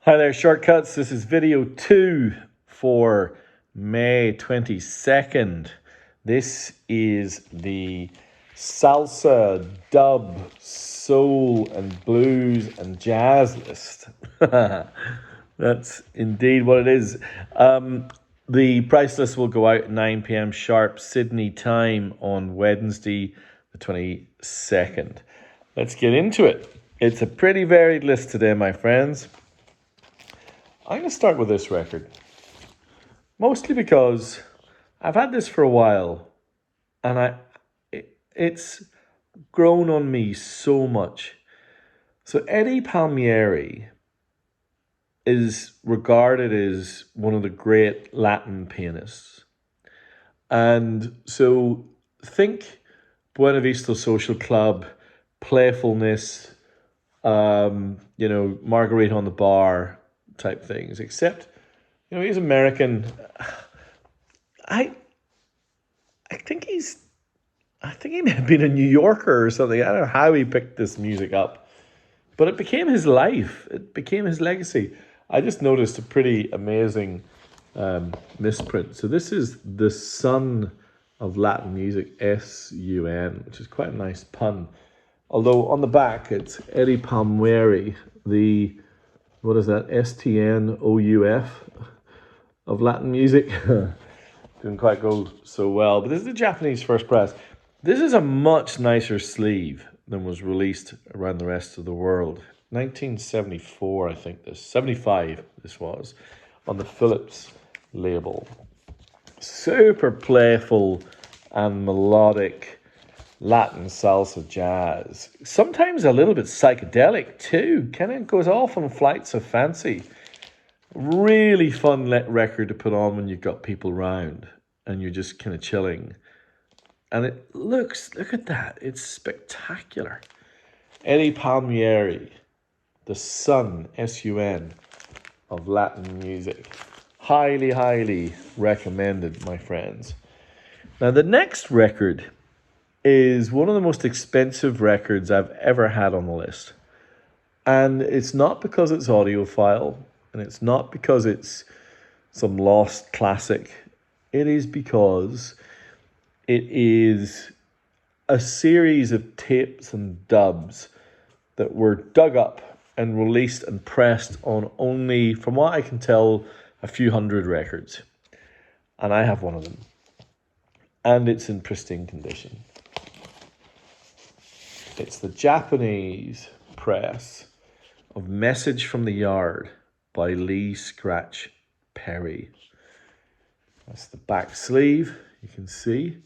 Hi there, Shortcuts. This is video 2 for May 22nd. This is the salsa, dub, soul, and blues and jazz list. That's indeed what it is. The price list will go out at 9 p.m. sharp Sydney time on Wednesday, the 22nd. Let's get into it. It's a pretty varied list today, my friends. I'm going to start with this record, mostly because I've had this for a while, and it's grown on me so much. So Eddie Palmieri is regarded as one of the great Latin pianists, and so think Buena Vista Social Club, playfulness, Marguerite on the bar type things, except he's American. I I think he may have been a New Yorker or something. I don't know how he picked this music up, but it became his life. It became his legacy. I just noticed a pretty amazing misprint. So this is the son of Latin music, S-U-N, which is quite a nice pun. Although on the back it's Eddie Palmieri, the what is that? S-T-N-O-U-F of Latin music. Didn't quite go so well. But this is the Japanese first press. This is a much nicer sleeve than was released around the rest of the world. 1974, I think 75 this was, on the Philips label. Super playful and melodic Latin salsa jazz. Sometimes a little bit psychedelic too. Kind of goes off on flights of fancy. Really fun record to put on when you've got people round and you're just kind of chilling. And look at that. It's spectacular. Eddie Palmieri, the son, S-U-N, of Latin music. Highly, highly recommended, my friends. Now, the next record is one of the most expensive records I've ever had on the list. And it's not because it's audiophile, and it's not because it's some lost classic. It is because it is a series of tapes and dubs that were dug up and released and pressed on only, from what I can tell, a few hundred records. And I have one of them. And it's in pristine condition. It's the Japanese press of Message from the Yard by Lee Scratch Perry. That's the back sleeve, you can see.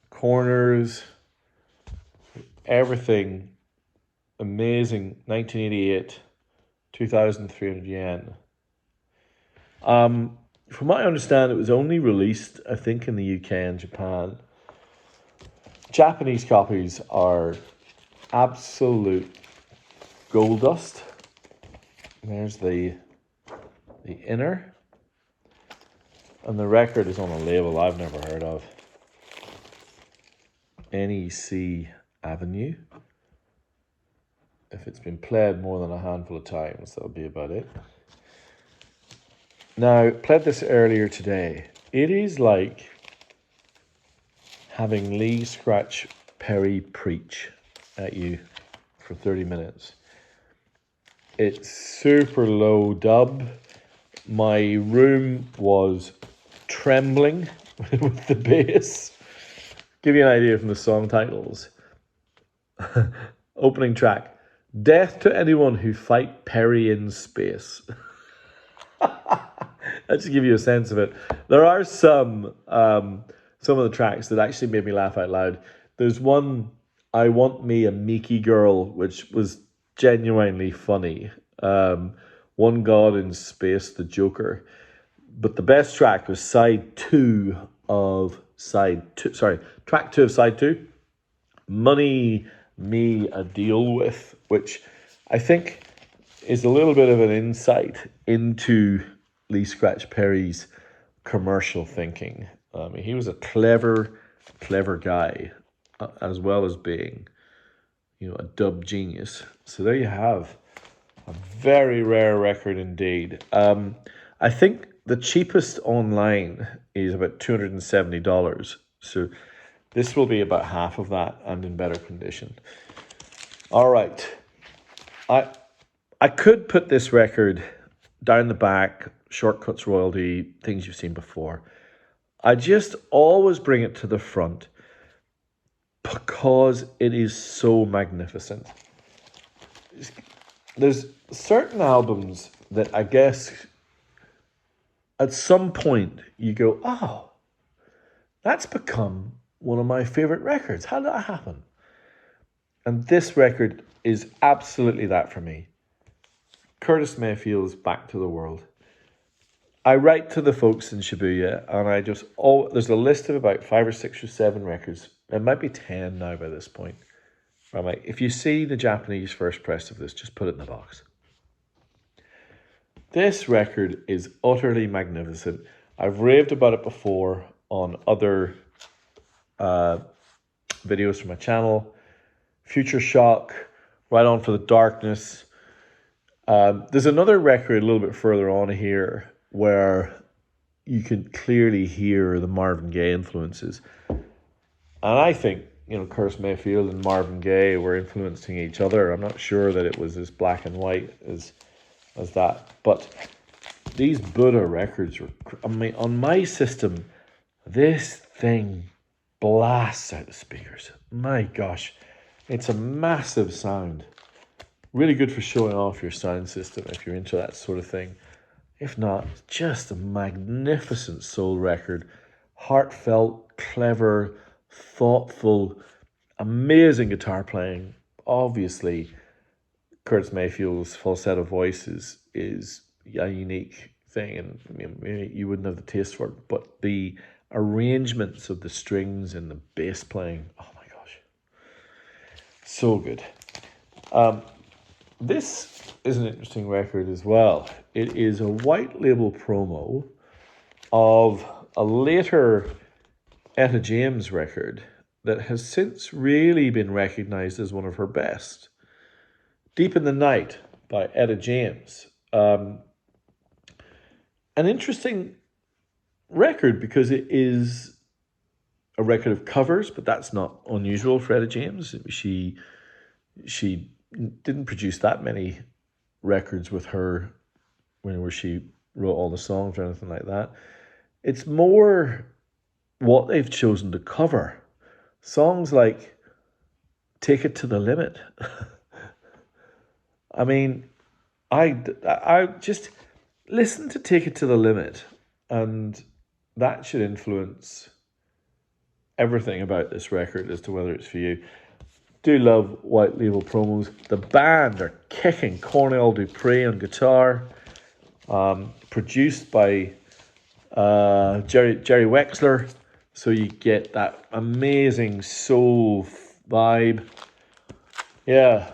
Corners, everything amazing. 1988, 2,300 yen. From what I understand, it was only released, I think, in the UK and Japan. Japanese copies are absolute gold dust. There's the inner. And the record is on a label I've never heard of. NEC Avenue. If it's been played more than a handful of times, that'll be about it. Now, played this earlier today. It is like having Lee Scratch Perry preach at you for 30 minutes. It's super low dub. My room was trembling with the bass. Give you an idea from the song titles. Opening track, Death to Anyone Who Fight Perry in Space. That should give you a sense of it. There are some of the tracks that actually made me laugh out loud. There's one, I Want Me a Meeky Girl, which was genuinely funny. One God in Space, the Joker. But the best track was track 2 of side 2, Money Me a Deal With, which I think is a little bit of an insight into Lee Scratch Perry's commercial thinking. He was a clever guy, as well as being, a dub genius. So there you have Very rare record indeed. I think the cheapest online is about $270. So this will be about half of that and in better condition. All right. I I could put this record down the back, shortcuts royalty, things you've seen before. I just always bring it to the front because it is so magnificent. There's certain albums that I guess at some point you go, oh, that's become one of my favorite records. How did that happen? And this record is absolutely that for me. Curtis Mayfield's Back to the World. I write to the folks in Shibuya and I just, there's a list of about 5 or 6 or 7 records. It might be 10 now by this point. I'm like, if you see the Japanese first press of this, just put it in the box. This record is utterly magnificent. I've raved about it before on other videos from my channel. Future Shock, Right On for the Darkness. There's another record a little bit further on here where you can clearly hear the Marvin Gaye influences. And I think, Curtis Mayfield and Marvin Gaye were influencing each other. I'm not sure that it was as black and white as that. But these Buddha records were, on my system, this thing blasts out the speakers. My gosh, it's a massive sound. Really good for showing off your sound system if you're into that sort of thing. If not, just a magnificent soul record. Heartfelt, clever, thoughtful, amazing guitar playing. Obviously, Curtis Mayfield's falsetto voice is a unique thing, and maybe you wouldn't have the taste for it, but the arrangements of the strings and the bass playing, oh my gosh, so good. This is an interesting record as well. It is a white label promo of a later Etta James record that has since really been recognized as one of her best. Deep in the Night by Etta James. An interesting record because it is a record of covers, but that's not unusual for Etta James. She didn't produce that many records with her where she wrote all the songs or anything like that. It's more what they've chosen to cover. Songs like Take It to the Limit. I mean, I just listen to Take It to the Limit, and that should influence everything about this record as to whether it's for you. Do love white label promos. The band are kicking. Cornell Dupree on guitar. Produced by Jerry Wexler. So you get that amazing soul vibe. Yeah,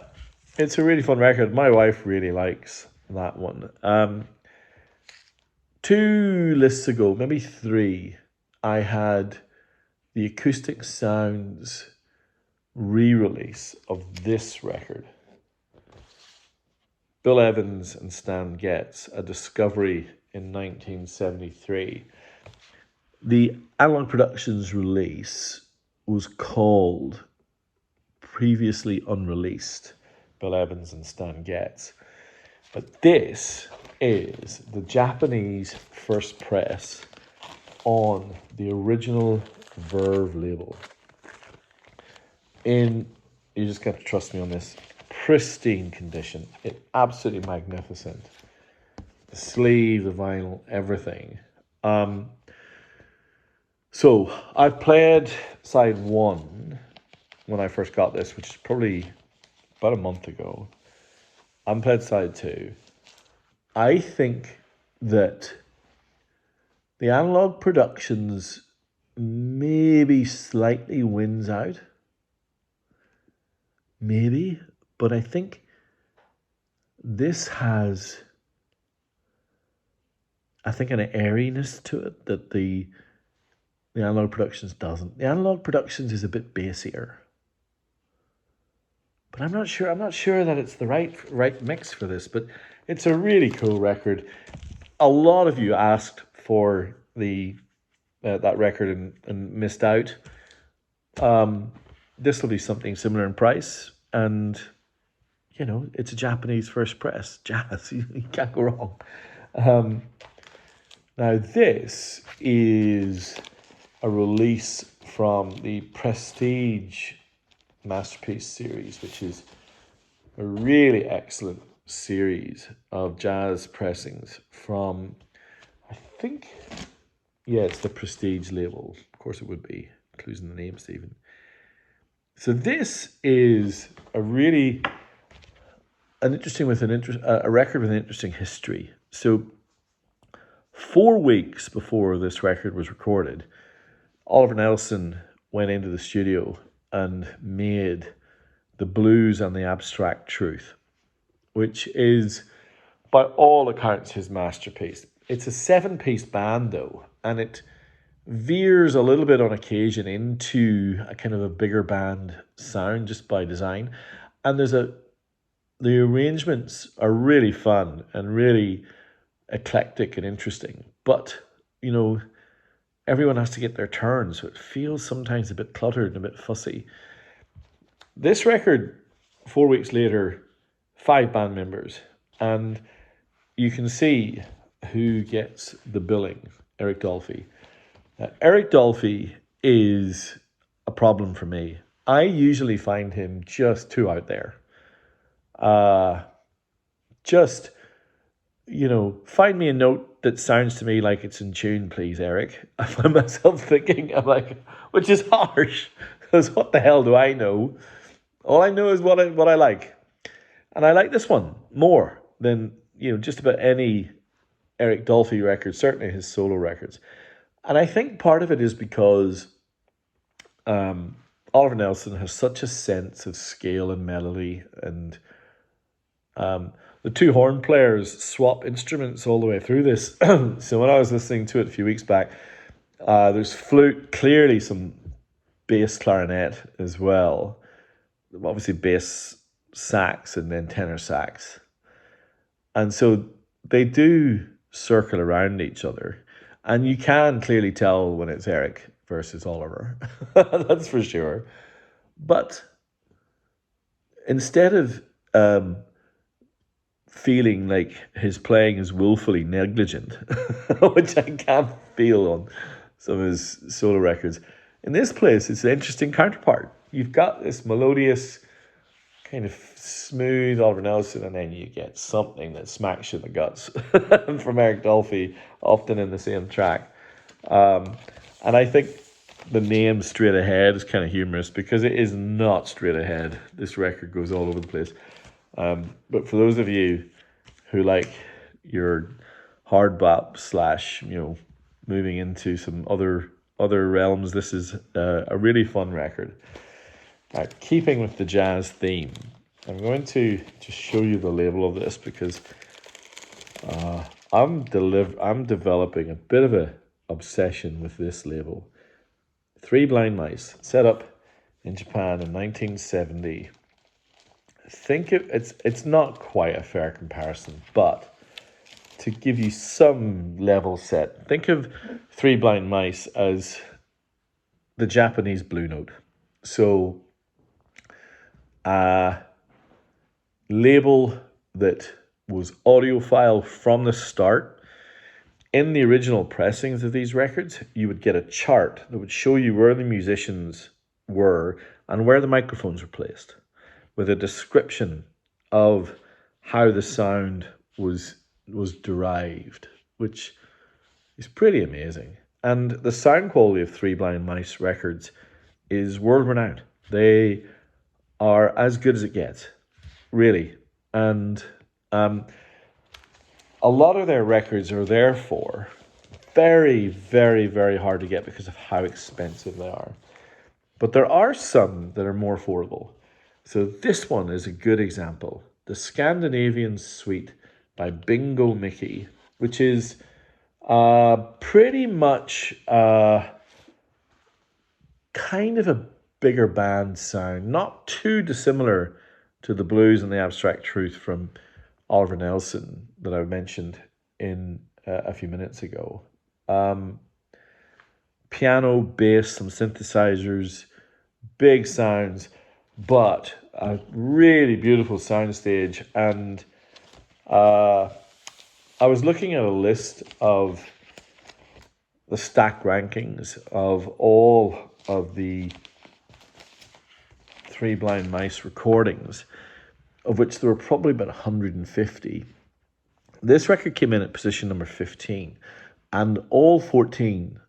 it's a really fun record. My wife really likes that one. 2 lists ago, maybe 3, I had the Acoustic Sounds re-release of this record. Bill Evans and Stan Getz, a discovery in 1973. The Analog Productions release was called Previously Unreleased, Bill Evans and Stan Getz. But this is the Japanese first press on the original Verve label. You just got to trust me on this, pristine condition. It's absolutely magnificent. The sleeve, the vinyl, everything. So I played side 1 when I first got this, which is probably about a month ago. I played side 2. I think that the Analog Productions maybe slightly wins out. Maybe, but I think this has, an airiness to it that the Analog Productions doesn't. The Analog Productions is a bit bassier, but I'm not sure. I'm not sure that it's the right mix for this. But it's a really cool record. A lot of you asked for the that record and missed out. This will be something similar in price, and it's a Japanese first press jazz. You can't go wrong. Um, Now this is a release from the Prestige Masterpiece series, which is a really excellent series of jazz pressings from, I think, yeah, it's the Prestige label. Of course it would be, including the name, Stephen. So this is a really a record with an interesting history. So 4 weeks before this record was recorded, Oliver Nelson went into the studio and made The Blues and the Abstract Truth, which is, by all accounts, his masterpiece. It's a 7-piece band, though, and it veers a little bit on occasion into a kind of a bigger band sound just by design. And the arrangements are really fun and really eclectic and interesting. But, everyone has to get their turn, so it feels sometimes a bit cluttered and a bit fussy. This record, 4 weeks later, 5 band members, and you can see who gets the billing. Eric Dolphy. Eric Dolphy is a problem for me. I usually find him just too out there. Just, find me a note that sounds to me like it's in tune, please, Eric. I find myself thinking, I'm like, which is harsh, because what the hell do I know? All I know is what I like. And I like this one more than, just about any Eric Dolphy record, certainly his solo records. And I think part of it is because Oliver Nelson has such a sense of scale and melody, and the 2 horn players swap instruments all the way through this. So when I was listening to it a few weeks back, there's flute, clearly some bass clarinet as well. Obviously bass sax and then tenor sax. And so they do circle around each other. And you can clearly tell when it's Eric versus Oliver. That's for sure. But instead of feeling like his playing is woefully negligent, which I can feel on some of his solo records, in this place it's an interesting counterpart. You've got this melodious, kind of smooth Oliver Nelson, and then you get something that smacks you in the guts from Eric Dolphy, often in the same track. And I think the name Straight Ahead is kind of humorous because it is not straight ahead. This record goes all over the place. But for those of you who like your hard bop / moving into some other realms, this is a really fun record. Keeping with the jazz theme, I'm going to just show you the label of this because I'm developing a bit of a obsession with this label. 3 Blind Mice, set up in Japan in 1970. Think it's not quite a fair comparison, but to give you some level set, think of 3 Blind Mice as the Japanese Blue Note. So a label that was audiophile from the start. In the original pressings of these records, you would get a chart that would show you where the musicians were and where the microphones were placed, with a description of how the sound was derived, which is pretty amazing. And the sound quality of 3 Blind Mice records is world renowned. They are as good as it gets, really. And a lot of their records are therefore very, very, very hard to get because of how expensive they are. But there are some that are more affordable. So this one is a good example. The Scandinavian Suite by Bingo Mickey, which is pretty much kind of a bigger band sound, not too dissimilar to the blues and the abstract truth from Oliver Nelson that I mentioned in a few minutes ago. Piano, bass, some synthesizers, big sounds, but a really beautiful soundstage. And I was looking at a list of the stack rankings of all of the Three Blind Mice recordings, of which there were probably about 150. This record came in at position number 15, and all 14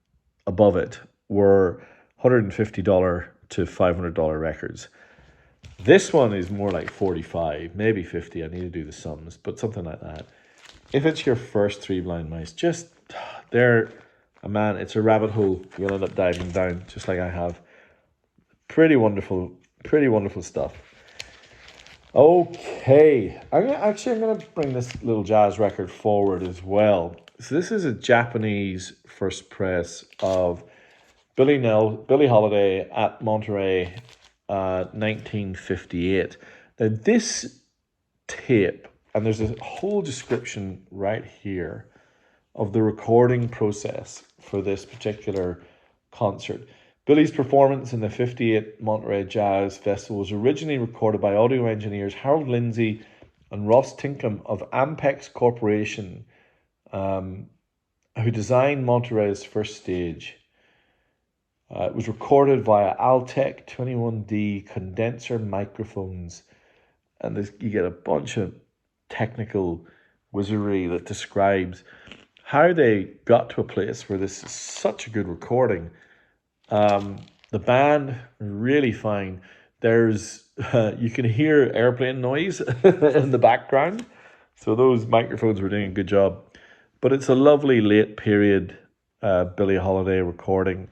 above it were $150 to $500 records. This one is more like 45, maybe 50. I need to do the sums, but something like that. If it's your first Three Blind Mice, just they're man, it's a rabbit hole you'll end up diving down, just like I have. Pretty wonderful stuff. Okay, I'm gonna bring this little jazz record forward as well. So this is a Japanese first press of Billie Holiday at Monterey, 1958. Now this tape, and there's a whole description right here of the recording process for this particular concert. Billie's performance in the 58 Monterey Jazz Festival was originally recorded by audio engineers Harold Lindsay and Ross Tinkham of Ampex Corporation, who designed Monterey's first stage. It was recorded via Altec 21D condenser microphones, and you get a bunch of technical wizardry that describes how they got to a place where this is such a good recording. The band, really fine. There's you can hear airplane noise in the background, so those microphones were doing a good job. But it's a lovely late period Billie Holiday recording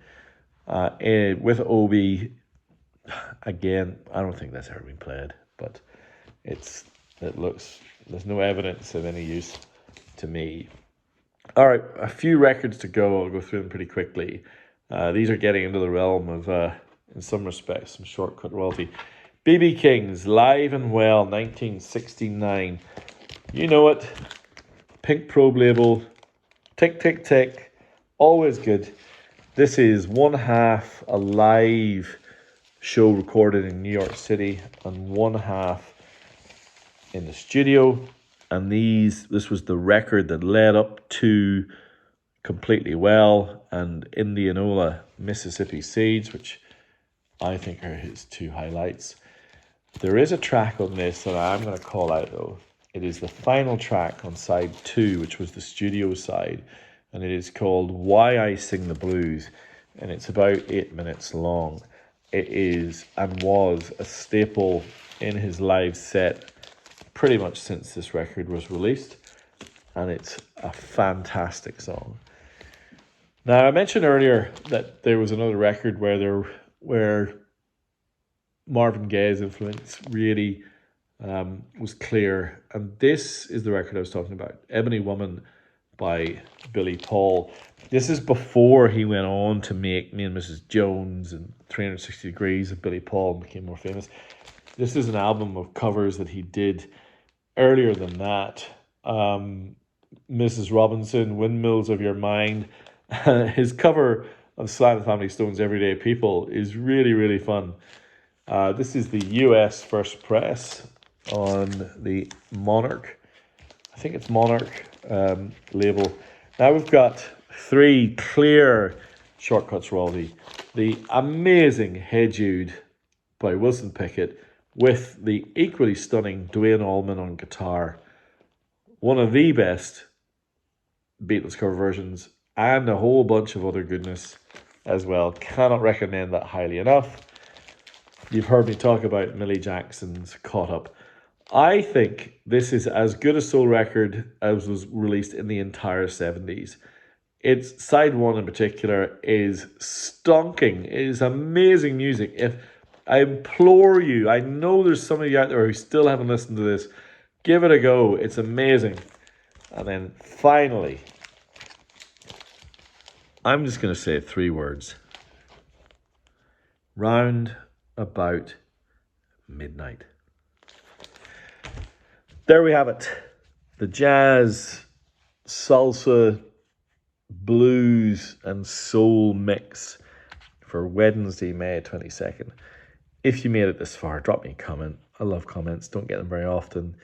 with Obi. Again, I don't think that's ever been played, but it looks, there's no evidence of any use to me. All right, a few records to go. I'll go through them pretty quickly. These are getting into the realm of, in some respects, some shortcut royalty. B.B. King's Live and Well, 1969. You know it. Pink probe label. Tick, tick, tick. Always good. This is one half a live show recorded in New York City and one half in the studio. And this was the record that led up to Completely Well and Indianola, Mississippi Siege, which I think are his two highlights. There is a track on this that I'm going to call out, though. It is the final track on side 2, which was the studio side, and it is called Why I Sing the Blues, and it's about 8 minutes long. It is and was a staple in his live set pretty much since this record was released, and it's a fantastic song. Now, I mentioned earlier that there was another record where Marvin Gaye's influence really was clear, and this is the record I was talking about, Ebony Woman by Billy Paul. This is before he went on to make Me and Mrs. Jones and 360 Degrees of Billy Paul and became more famous. This is an album of covers that he did earlier than that. Mrs. Robinson, Windmills of Your Mind. His cover of Sly and the Family Stone's Everyday People is really, really fun. This is the US first press on the Monarch. I think it's Monarch label. Now we've got 3 clear shortcuts royalty. The amazing Hey Jude by Wilson Pickett with the equally stunning Duane Allman on guitar. One of the best Beatles cover versions, and a whole bunch of other goodness as well. Cannot recommend that highly enough. You've heard me talk about Millie Jackson's Caught Up. I think this is as good a soul record as was released in the entire 70s. Its side 1 in particular is stonking. It is amazing music. If I implore you, I know there's some of you out there who still haven't listened to this, give it a go. It's amazing. And then finally, I'm just going to say 3 words. Round about midnight. there we have it. The jazz, salsa, blues, and soul mix for Wednesday, May 22nd. If you made it this far, drop me a comment. I love comments, don't get them very often.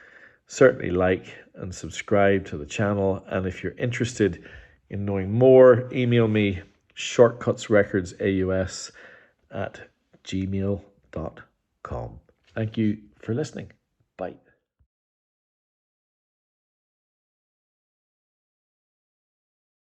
Certainly like and subscribe to the channel. And if you're interested in knowing more, email me shortcutsrecordsaus@gmail.com. Thank you for listening. Bye.